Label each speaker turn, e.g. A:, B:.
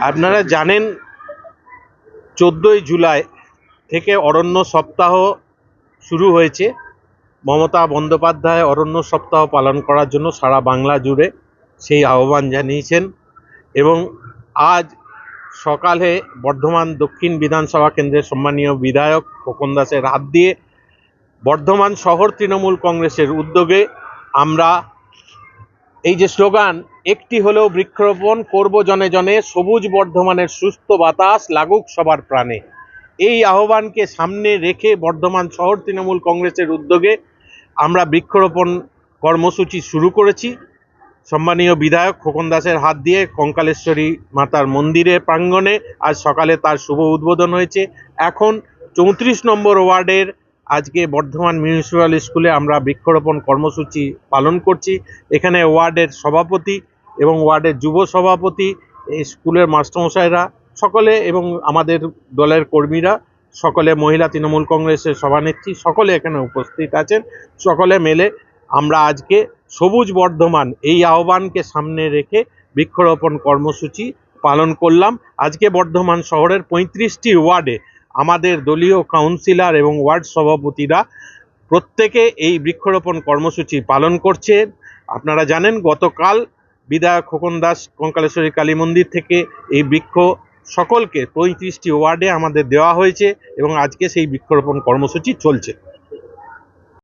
A: আপনারা জানেন 14ই জুলাই থেকে অরণ্য সপ্তাহ শুরু হয়েছে। মমতা বন্দ্যোপাধ্যায় অরণ্য সপ্তাহ পালন করার জন্য সারা বাংলা জুড়ে সেই আহ্বান জানিয়েছেন এবং আজ সকালে বর্ধমান দক্ষিণ বিধানসভা কেন্দ্রের সম্মানীয় বিধায়ক খোকন দাসের হাত দিয়ে বর্ধমান শহর তৃণমূল কংগ্রেসের উদ্যোগে আমরা এই যে স্লোগান একটি হলেও বৃক্ষরোপণ করব জনে জনে, সবুজ বর্ধমানের সুস্থ বাতাস লাগুক সবার প্রাণে, এই আহ্বানকে সামনে রেখে বর্ধমান শহর তৃণমূল কংগ্রেসের উদ্যোগে আমরা বৃক্ষরোপণ কর্মসূচি শুরু করেছি। সম্মানীয় বিধায়ক খোকন দাসের হাত দিয়ে কঙ্কালেশ্বরী মাতার মন্দিরের প্রাঙ্গণে আজ সকালে তার শুভ উদ্বোধন হয়েছে। এখন 34 নম্বর ওয়ার্ডের আজকে বর্ধমান মিউনিসিপ্যাল স্কুলে আমরা বৃক্ষরোপণ কর্মসূচি পালন করছি। এখানে ওয়ার্ডের সভাপতি এবং ওয়ার্ডের যুব সভাপতি, এই স্কুলের মাস্টারমশাইরা সকলে এবং আমাদের দলের কর্মীরা সকলে, মহিলা তৃণমূল কংগ্রেসের সভানেত্রী সকলে এখানে উপস্থিত আছেন। সকলে মিলে আমরা আজকে সবুজ বর্ধমান এই আহ্বানকে সামনে রেখে বৃক্ষরোপণ কর্মসূচি পালন করলাম। আজকে বর্ধমান শহরের 35টি ওয়ার্ডে আমাদের দলীয় কাউন্সিলর এবং ওয়ার্ড সভাপতিরা প্রত্যেকে এই বৃক্ষরোপণ কর্মসূচি পালন করছেন। আপনারা জানেন গতকাল বিধায়ক খোকন দাস কঙ্কালেশ্বরী কালী মন্দির থেকে এই বৃক্ষ সকলকে 35টি ওয়ার্ডে আমাদের দেওয়া হয়েছে এবং আজকে সেই বৃক্ষরোপণ কর্মসূচি চলছে।